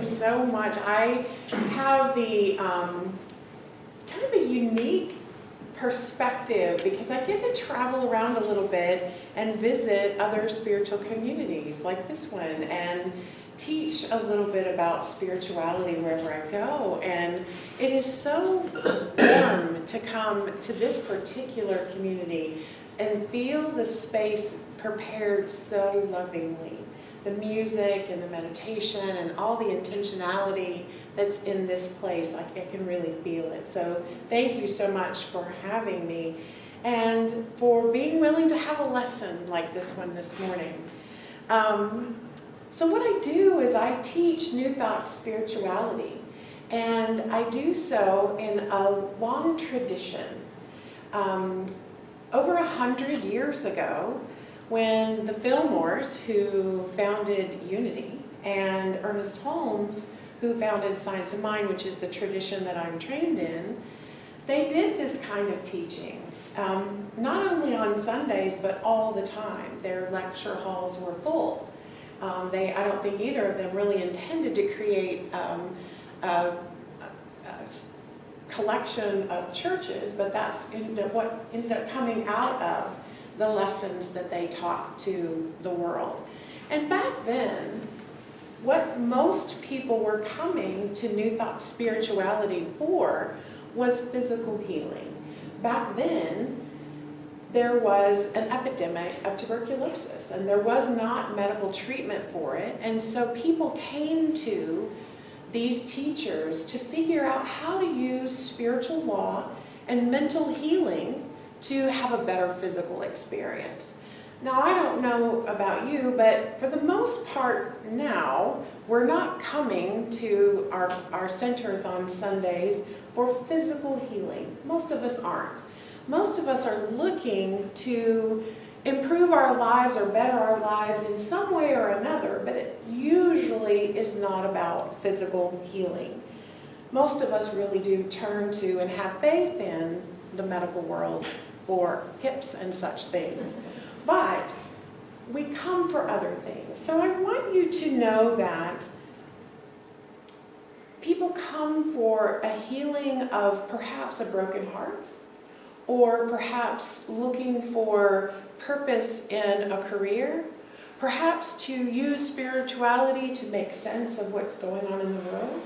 so much. I have the kind of a unique perspective because I get to travel around a little bit and visit other spiritual communities like this one and teach a little bit about spirituality wherever I go. And it is so warm to come to this particular community and feel the space prepared so lovingly. The music and the meditation and all the intentionality that's in this place, I can really feel it. So thank you so much for having me and for being willing to have a lesson like this one this morning. So what I do is I teach New Thought spirituality, and I do so in a long tradition. Over 100 years ago, when the Fillmores, who founded Unity, and Ernest Holmes, who founded Science of Mind, which is the tradition that I'm trained in, they did this kind of teaching, not only on Sundays, but all the time. Their lecture halls were full. I don't think either of them really intended to create a collection of churches, but that's what ended up coming out of the lessons that they taught to the world. And back then, what most people were coming to New Thought spirituality for was physical healing. Back then, there was an epidemic of tuberculosis, and there was not medical treatment for it, and so people came to these teachers to figure out how to use spiritual law and mental healing to have a better physical experience. Now, I don't know about you, but for the most part now, we're not coming to our centers on Sundays for physical healing. Most of us aren't. Most of us are looking to improve our lives or better our lives in some way or another, but it usually is not about physical healing. Most of us really do turn to and have faith in the medical world for hips and such things. But we come for other things. So I want you to know that people come for a healing of perhaps a broken heart, or perhaps looking for purpose in a career, perhaps to use spirituality to make sense of what's going on in the world,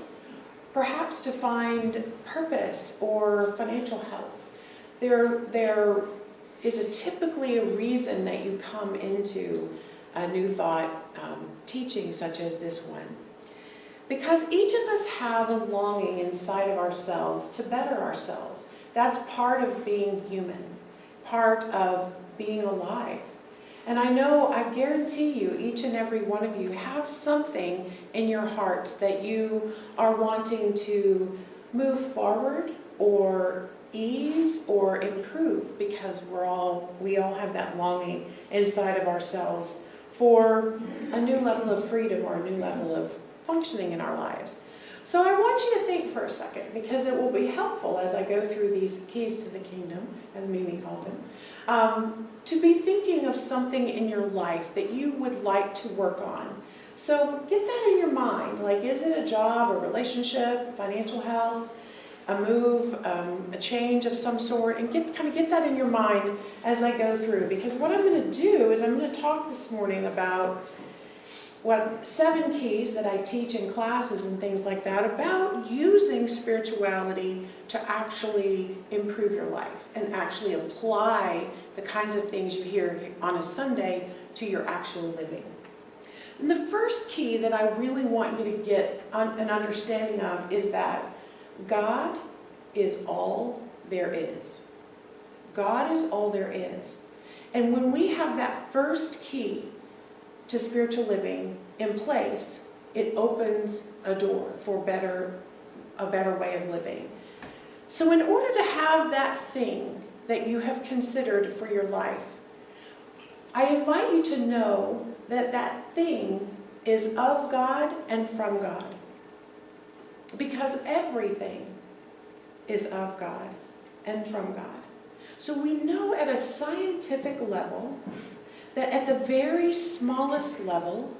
perhaps to find purpose or financial health. There is typically a reason that you come into a New Thought teaching such as this one. Because each of us have a longing inside of ourselves to better ourselves. That's part of being human, part of being alive. And I guarantee you, each and every one of you have something in your hearts that you are wanting to move forward or ease or improve, because we all have that longing inside of ourselves for a new level of freedom or a new level of functioning in our lives. So I want you to think for a second, because it will be helpful as I go through these keys to the kingdom, as Mimi called them, to be thinking of something in your life that you would like to work on. So get that in your mind. Like, is it a job, a relationship, financial health, a move, a change of some sort? And get that in your mind as I go through. Because what I'm going to do is I'm going to talk this morning about 7 keys that I teach in classes and things like that about using spirituality to actually improve your life and actually apply the kinds of things you hear on a Sunday to your actual living. And the first key that I really want you to get an understanding of is that God is all there is. God is all there is. And when we have that first key to spiritual living in place, it opens a door for a better way of living. So in order to have that thing that you have considered for your life, I invite you to know that that thing is of God and from God. Because everything is of God and from God. So we know at a scientific level that at the very smallest level,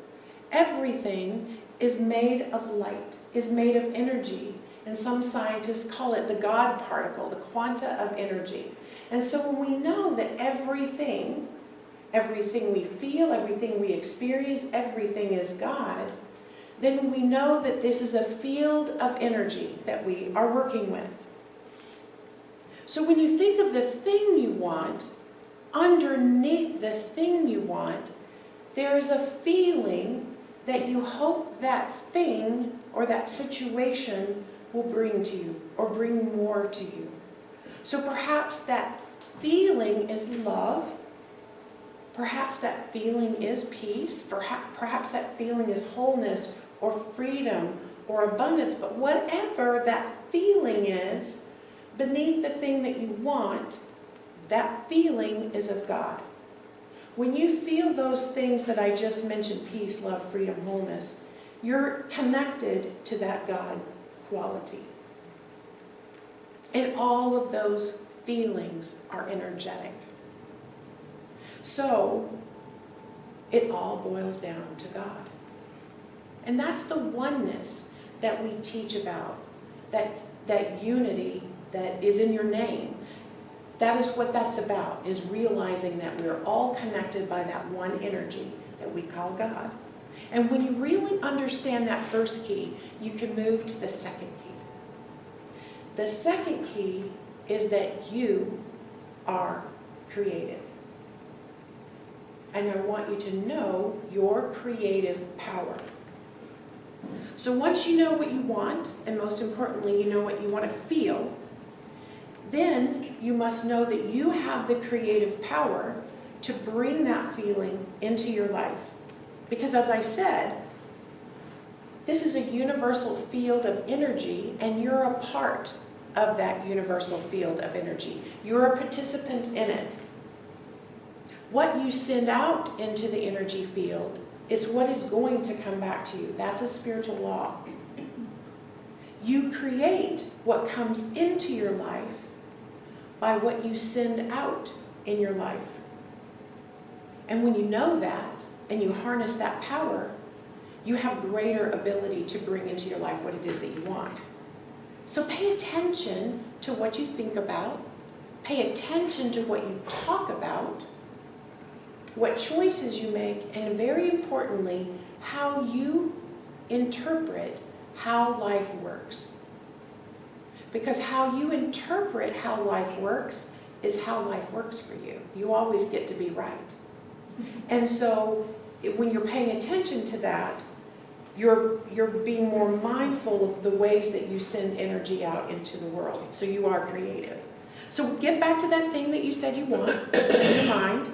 everything is made of light, is made of energy. And some scientists call it the God particle, the quanta of energy. And so when we know that everything we feel, everything we experience, everything is God, then we know that this is a field of energy that we are working with. So when you think of the thing you want, underneath the thing you want, there is a feeling that you hope that thing or that situation will bring to you or bring more to you. So perhaps that feeling is love. Perhaps that feeling is peace. Perhaps that feeling is wholeness or freedom or abundance. But whatever that feeling is, beneath the thing that you want, that feeling is of God. When you feel those things that I just mentioned, peace, love, freedom, wholeness, you're connected to that God quality. And all of those feelings are energetic. So, it all boils down to God. And that's the oneness that we teach about, that unity that is in your name. That is what that's about, is realizing that we're all connected by that one energy that we call God. And when you really understand that first key, you can move to the second key. The second key is that you are creative. And I want you to know your creative power. So once you know what you want, and most importantly, you know what you want to feel, then you must know that you have the creative power to bring that feeling into your life. Because as I said, this is a universal field of energy, and you're a part of that universal field of energy. You're a participant in it. What you send out into the energy field is what is going to come back to you. That's a spiritual law. You create what comes into your life by what you send out in your life. And when you know that, and you harness that power, you have greater ability to bring into your life what it is that you want. So pay attention to what you think about. Pay attention to what you talk about, what choices you make, and very importantly, how you interpret how life works. Because how you interpret how life works is how life works for you. You always get to be right. And so when you're paying attention to that, you're being more mindful of the ways that you send energy out into the world. So you are creative. So get back to that thing that you said you want in your mind.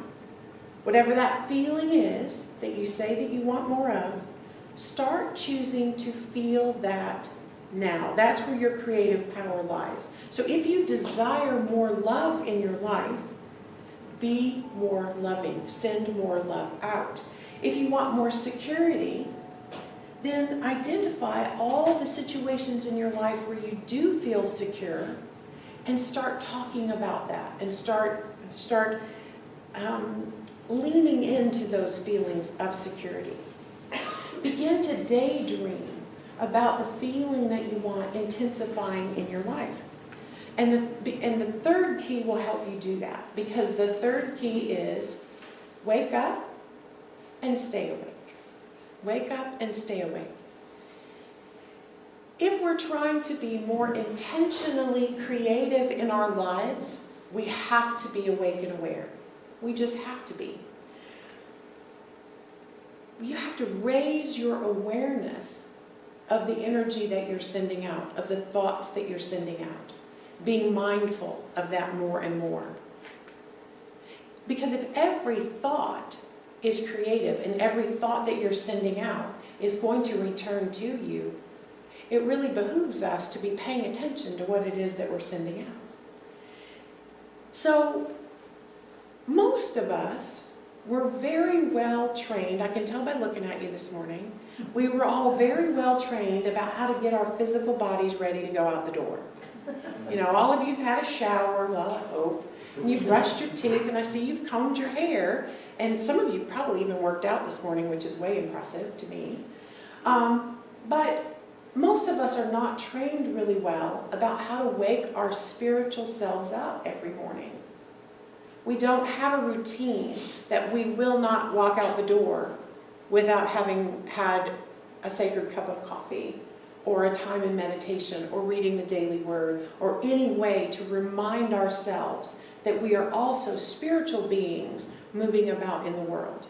Whatever that feeling is that you say that you want more of, start choosing to feel that now. That's where your creative power lies. So if you desire more love in your life, be more loving. Send more love out. If you want more security, then identify all the situations in your life where you do feel secure and start talking about that and start leaning into those feelings of security. Begin to daydream about the feeling that you want intensifying in your life. And the third key will help you do that, because the third key is wake up and stay awake. Wake up and stay awake. If we're trying to be more intentionally creative in our lives, we have to be awake and aware. We just have to be. You have to raise your awareness of the energy that you're sending out, of the thoughts that you're sending out. Being mindful of that more and more. Because if every thought is creative and every thought that you're sending out is going to return to you, it really behooves us to be paying attention to what it is that we're sending out. So, most of us were very well trained. I can tell by looking at you this morning. We were all very well trained about how to get our physical bodies ready to go out the door. You know, all of you have had a shower, well, I hope, and you've brushed your teeth, and I see you've combed your hair, and some of you probably even worked out this morning, which is way impressive to me. But most of us are not trained really well about how to wake our spiritual selves up every morning. We don't have a routine that we will not walk out the door without having had a sacred cup of coffee, or a time in meditation, or reading the daily word, or any way to remind ourselves that we are also spiritual beings moving about in the world.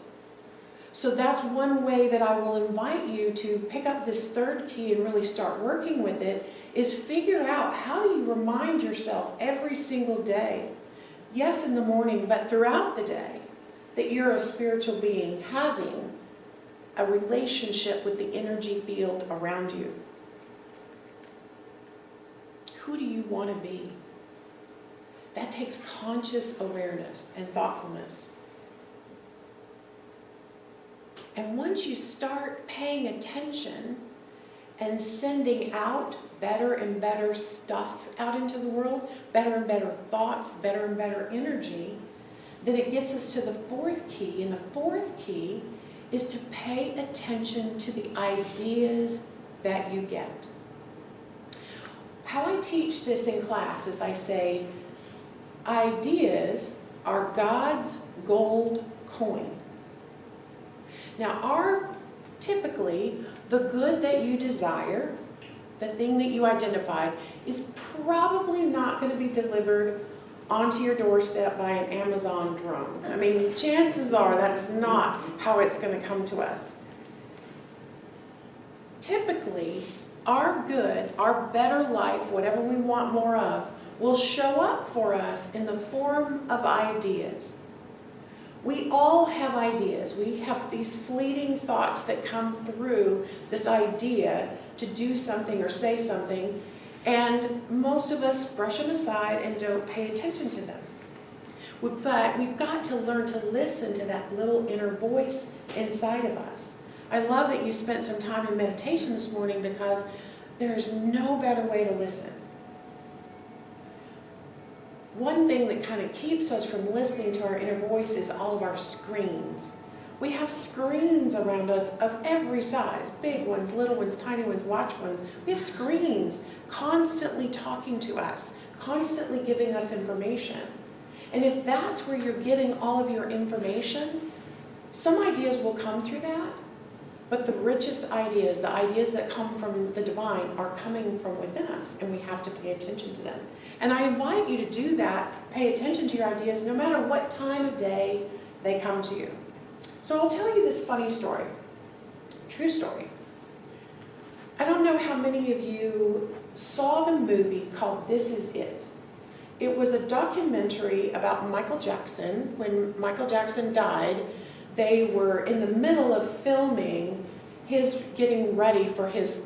So that's one way that I will invite you to pick up this third key and really start working with it, is figure out how do you remind yourself every single day, yes in the morning, but throughout the day, that you're a spiritual being having a relationship with the energy field around you. Who do you want to be? That takes conscious awareness and thoughtfulness. And once you start paying attention and sending out better and better stuff out into the world, better and better thoughts, better and better energy, then it gets us to the fourth key. And the fourth key is to pay attention to the ideas that you get. How I teach this in class is I say, ideas are God's gold coin. Now, typically, the good that you desire, the thing that you identified, is probably not going to be delivered onto your doorstep by an Amazon drone. I mean, chances are that's not how it's going to come to us. Typically, our good, our better life, whatever we want more of, will show up for us in the form of ideas. We all have ideas. We have these fleeting thoughts that come through this idea to do something or say something, and most of us brush them aside and don't pay attention to them. But we've got to learn to listen to that little inner voice inside of us. I love that you spent some time in meditation this morning, because there's no better way to listen. One thing that kind of keeps us from listening to our inner voice is all of our screens. We have screens around us of every size, big ones, little ones, tiny ones, watch ones. We have screens constantly talking to us, constantly giving us information. And if that's where you're getting all of your information, some ideas will come through that, but the richest ideas, the ideas that come from the divine, are coming from within us, and we have to pay attention to them. And I invite you to do that, pay attention to your ideas, no matter what time of day they come to you. So I'll tell you this funny story, true story. I don't know how many of you saw the movie called This Is It. It was a documentary about Michael Jackson. When Michael Jackson died, they were in the middle of filming getting ready for his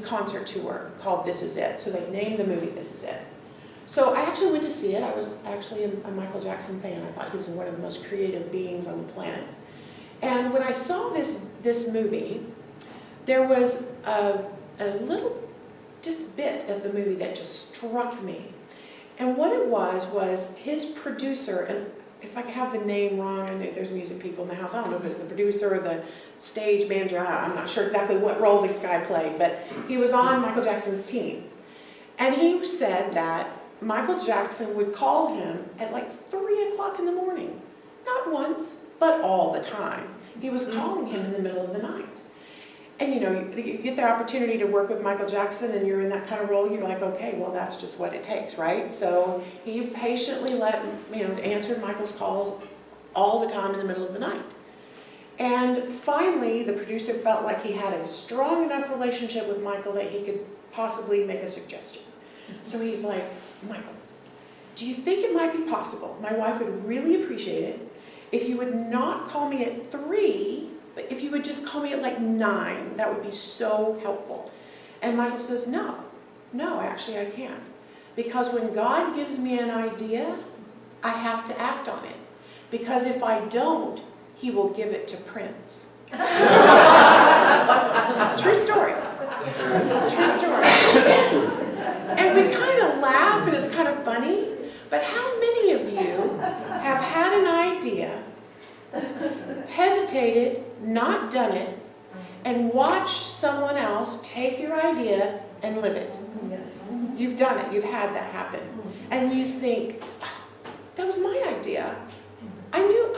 concert tour called This Is It. So they named the movie This Is It. So I actually went to see it. I was actually a Michael Jackson fan. I thought he was one of the most creative beings on the planet. And when I saw this movie, there was a little just bit of the movie that just struck me. And what it was his producer, and if I have the name wrong, I know there's music people in the house. I don't know if it was the producer or the stage manager. I'm not sure exactly what role this guy played, but he was on Michael Jackson's team. And he said that Michael Jackson would call him at like 3 o'clock in the morning. Not once, but all the time. He was calling him in the middle of the night. And you get the opportunity to work with Michael Jackson and you're in that kind of role, you're like, okay, well that's just what it takes, right? So he patiently answered Michael's calls all the time in the middle of the night. And finally, the producer felt like he had a strong enough relationship with Michael that he could possibly make a suggestion. So he's like, Michael, do you think it might be possible? My wife would really appreciate it if you would not call me at 3, but if you would just call me at like 9, that would be so helpful. And Michael says, no, actually I can't. Because when God gives me an idea, I have to act on it. Because if I don't, he will give it to Prince. True story. True story. And we kind of laugh and it's kind of funny, but how many of you have had an idea, hesitated, not done it, and watch someone else take your idea and live it. Yes. You've done it. You've had that happen. And you think, "Ah, that was my idea. I knew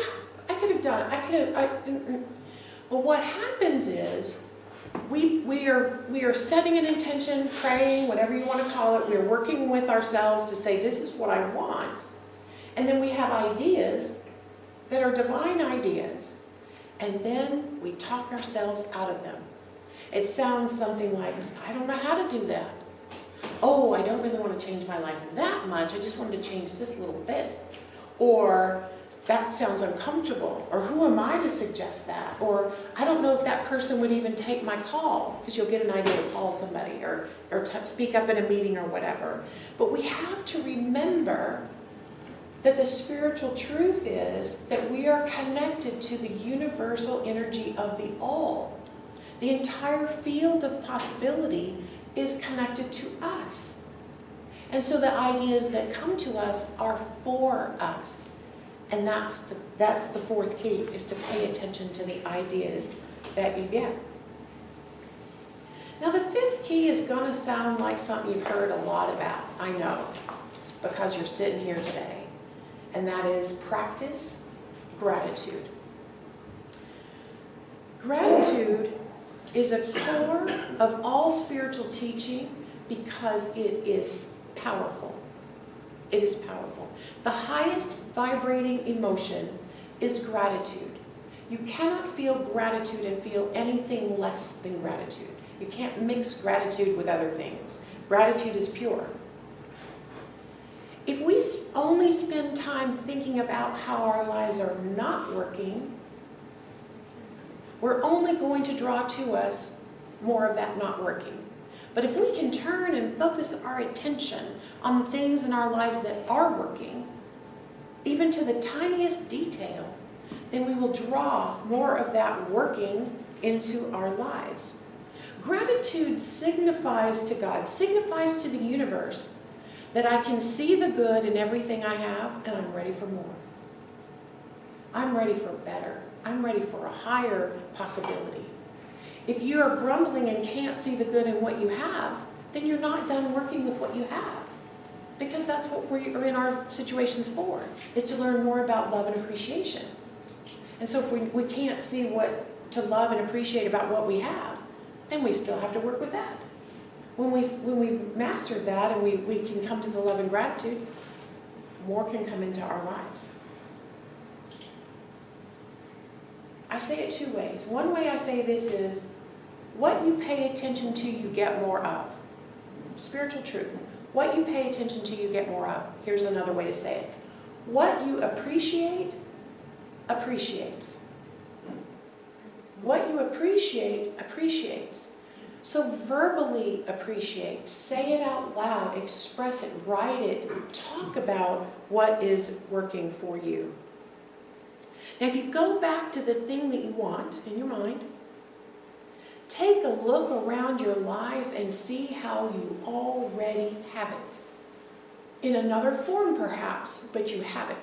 I could have done it. But what happens is we are setting an intention, praying, whatever you want to call it. We're working with ourselves to say, this is what I want. And then we have ideas that are divine ideas. And then we talk ourselves out of them. It sounds something like, I don't know how to do that. Oh, I don't really want to change my life that much. I just wanted to change this little bit. Or, that sounds uncomfortable. Or, who am I to suggest that? Or, I don't know if that person would even take my call. Because you'll get an idea to call somebody or speak up in a meeting or whatever. But we have to remember that the spiritual truth is that we are connected to the universal energy of the all. The entire field of possibility is connected to us. And so the ideas that come to us are for us. And that's the fourth key, is to pay attention to the ideas that you get. Now the fifth key is going to sound like something you've heard a lot about, I know, because you're sitting here today. And that is practice gratitude. Gratitude is a core of all spiritual teaching because it is powerful. It is powerful. The highest vibrating emotion is gratitude. You cannot feel gratitude and feel anything less than gratitude. You can't mix gratitude with other things. Gratitude is pure. If we only spend time thinking about how our lives are not working, we're only going to draw to us more of that not working. But if we can turn and focus our attention on the things in our lives that are working, even to the tiniest detail, then we will draw more of that working into our lives. Gratitude signifies to God, signifies to the universe, that I can see the good in everything I have, and I'm ready for more. I'm ready for better. I'm ready for a higher possibility. If you are grumbling and can't see the good in what you have, then you're not done working with what you have. Because that's what we are in our situations for, is to learn more about love and appreciation. And so if we can't see what to love and appreciate about what we have, then we still have to work with that. When we've mastered that and we can come to the love and gratitude, more can come into our lives. I say it two ways. One way I say this is, what you pay attention to, you get more of. Spiritual truth. What you pay attention to, you get more of. Here's another way to say it. What you appreciate, appreciates. What you appreciate, appreciates. So verbally appreciate, say it out loud, express it, write it, talk about what is working for you. Now if you go back to the thing that you want in your mind, take a look around your life and see how you already have it. In another form perhaps, but you have it.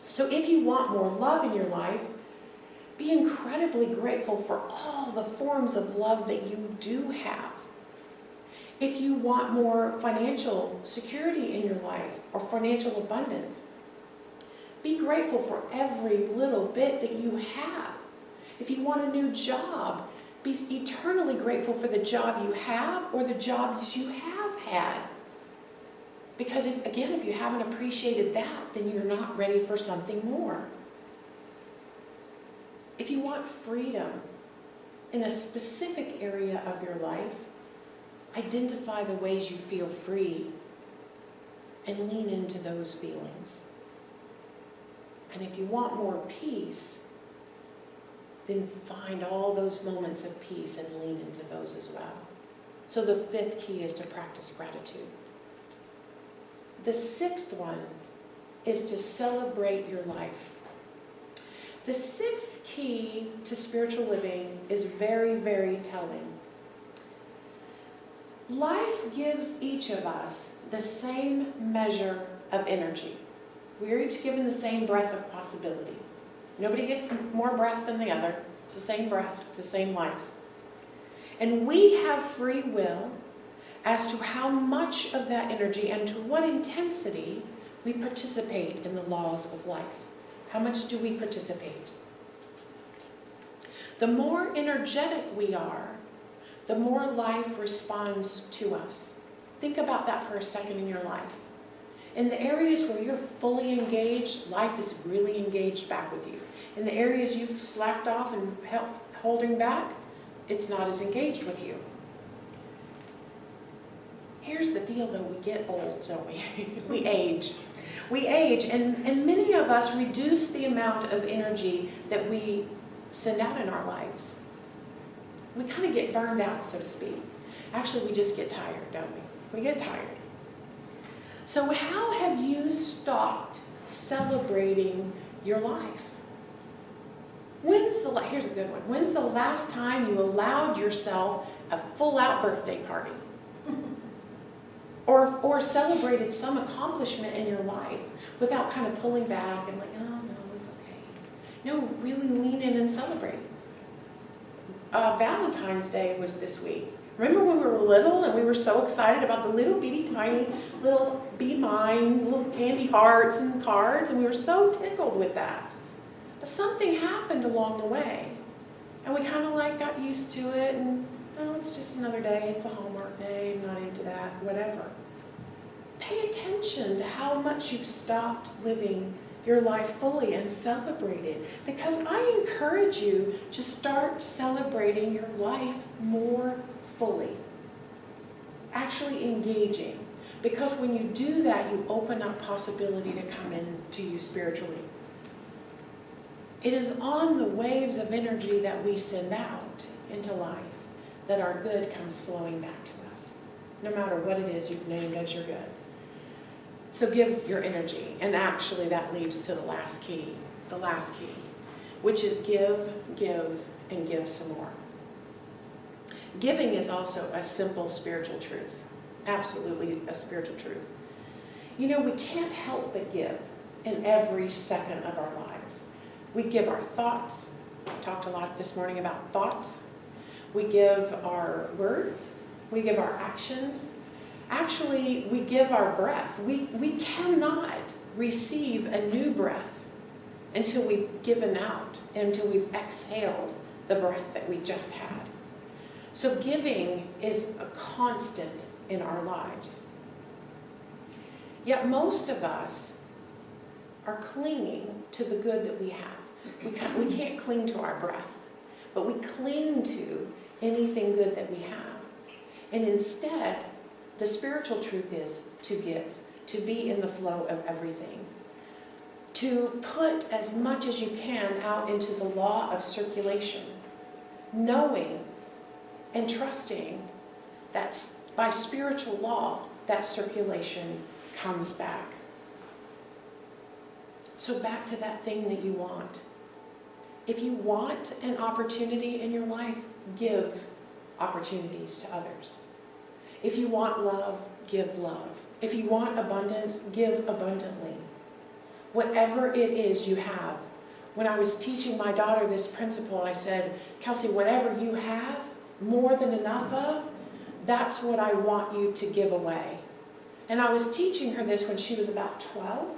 So if you want more love in your life, be incredibly grateful for all the forms of love that you do have. If you want more financial security in your life or financial abundance, be grateful for every little bit that you have. If you want a new job, be eternally grateful for the job you have or the jobs you have had. Because if you haven't appreciated that, then you're not ready for something more. If you want freedom in a specific area of your life, identify the ways you feel free and lean into those feelings. And if you want more peace, then find all those moments of peace and lean into those as well. So the fifth key is to practice gratitude. The sixth one is to celebrate your life. The sixth key to spiritual living is very, very telling. Life gives each of us the same measure of energy. We are each given the same breath of possibility. Nobody gets more breath than the other. It's the same breath, the same life. And we have free will as to how much of that energy and to what intensity we participate in the laws of life. How much do we participate? The more energetic we are, the more life responds to us. Think about that for a second in your life. In the areas where you're fully engaged, life is really engaged back with you. In the areas you've slacked off and holding back, it's not as engaged with you. Here's the deal though, we get old, don't we? We age. We age, and many of us reduce the amount of energy that we send out in our lives. We kind of get burned out, so to speak. Actually, we just get tired, don't we? We get tired. So how have you stopped celebrating your life? Here's a good one. When's the last time you allowed yourself a full-out birthday party? Or celebrated some accomplishment in your life without kind of pulling back and like, oh no, it's okay. No, really lean in and celebrate. Valentine's Day was this week. Remember when we were little and we were so excited about the little bitty tiny little be mine, little candy hearts and cards, and we were so tickled with that. But something happened along the way. And we kind of like got used to it and, oh, it's just another day, it's a Hallmark day, I'm not into that, whatever. Pay attention to how much you've stopped living your life fully and celebrate it. Because I encourage you to start celebrating your life more fully. Actually engaging. Because when you do that, you open up possibility to come in to you spiritually. It is on the waves of energy that we send out into life that our good comes flowing back to us, no matter what it is you've named as your good. So give your energy, and actually that leads to the last key, which is give, and give some more. Giving is also a simple spiritual truth, absolutely a spiritual truth. You know, we can't help but give in every second of our lives. We give our thoughts. I talked a lot this morning about thoughts. We give our words. We give our actions. Actually, we give our breath. We cannot receive a new breath until we've given out, until we've exhaled the breath that we just had. So giving is a constant in our lives. Yet most of us are clinging to the good that we have. We can't cling to our breath, but we cling to anything good that we have. And instead, the spiritual truth is to give, to be in the flow of everything, to put as much as you can out into the law of circulation, knowing and trusting that by spiritual law, that circulation comes back. So back to that thing that you want. If you want an opportunity in your life, give opportunities to others. If you want love, give love. If you want abundance, give abundantly. Whatever it is you have. When I was teaching my daughter this principle, I said, Kelsey, whatever you have, more than enough of, that's what I want you to give away. And I was teaching her this when she was about 12.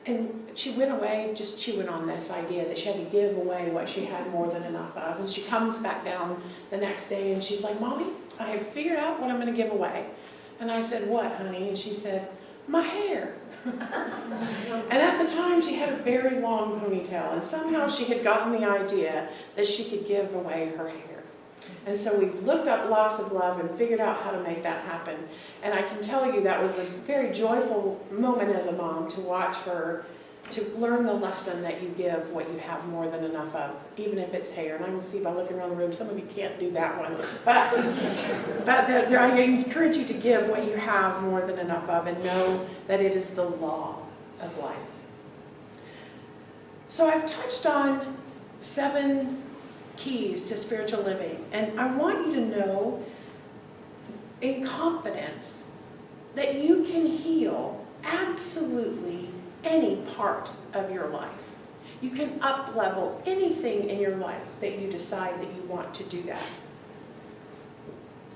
And she went away just chewing on this idea that she had to give away what she had more than enough of. And she comes back down the next day and she's like, Mommy, I have figured out what I'm going to give away. And I said, what, honey? And she said, my hair. And at the time she had a very long ponytail. And somehow she had gotten the idea that she could give away her hair. And so we looked up lots of love and figured out how to make that happen. And I can tell you that was a very joyful moment as a mom to watch her, to learn the lesson that you give what you have more than enough of, even if it's hair. And I can see by looking around the room, some of you can't do that one. But I encourage you to give what you have more than enough of and know that it is the law of life. So I've touched on 7 keys to spiritual living. And I want you to know in confidence that you can heal absolutely any part of your life. You can up-level anything in your life that you decide that you want to do that.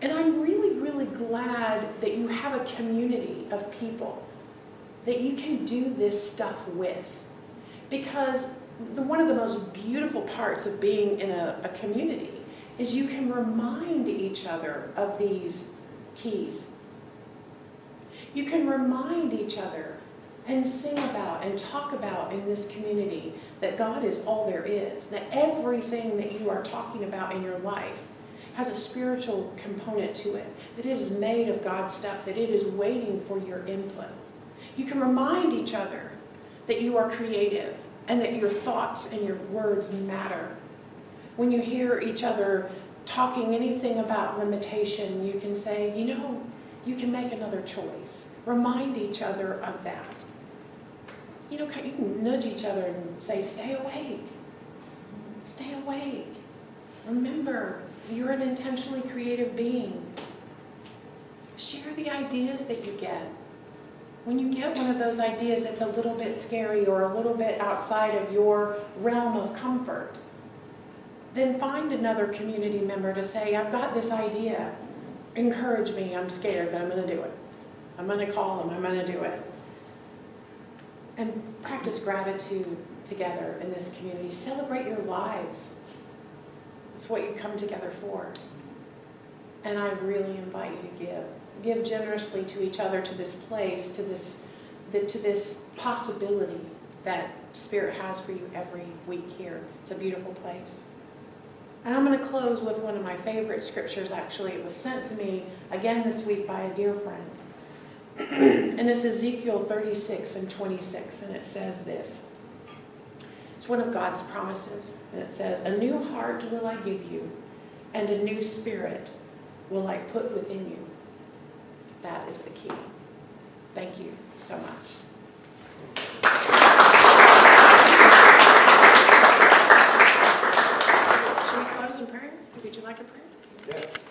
And I'm really, really glad that you have a community of people that you can do this stuff with. Because one of the most beautiful parts of being in a community is you can remind each other of these keys. You can remind each other and sing about and talk about in this community that God is all there is, that everything that you are talking about in your life has a spiritual component to it, that it is made of God's stuff, that it is waiting for your input. You can remind each other that you are creative and that your thoughts and your words matter. When you hear each other talking anything about limitation, you can say, you know, you can make another choice. Remind each other of that. You know, you can nudge each other and say, stay awake. Stay awake. Remember, you're an intentionally creative being. Share the ideas that you get. When you get one of those ideas that's a little bit scary or a little bit outside of your realm of comfort, then find another community member to say, I've got this idea. Encourage me, I'm scared, but I'm going to do it. I'm going to call them, I'm going to do it. And practice gratitude together in this community. Celebrate your lives. It's what you come together for. And I really invite you to give. Give generously to each other, to this place, to this possibility that Spirit has for you every week here. It's a beautiful place. And I'm going to close with one of my favorite scriptures, actually. It was sent to me again this week by a dear friend. And it's Ezekiel 36 and 26, and it says this. It's one of God's promises, and it says, a new heart will I give you, and a new spirit will I put within you. That is the key. Thank you so much.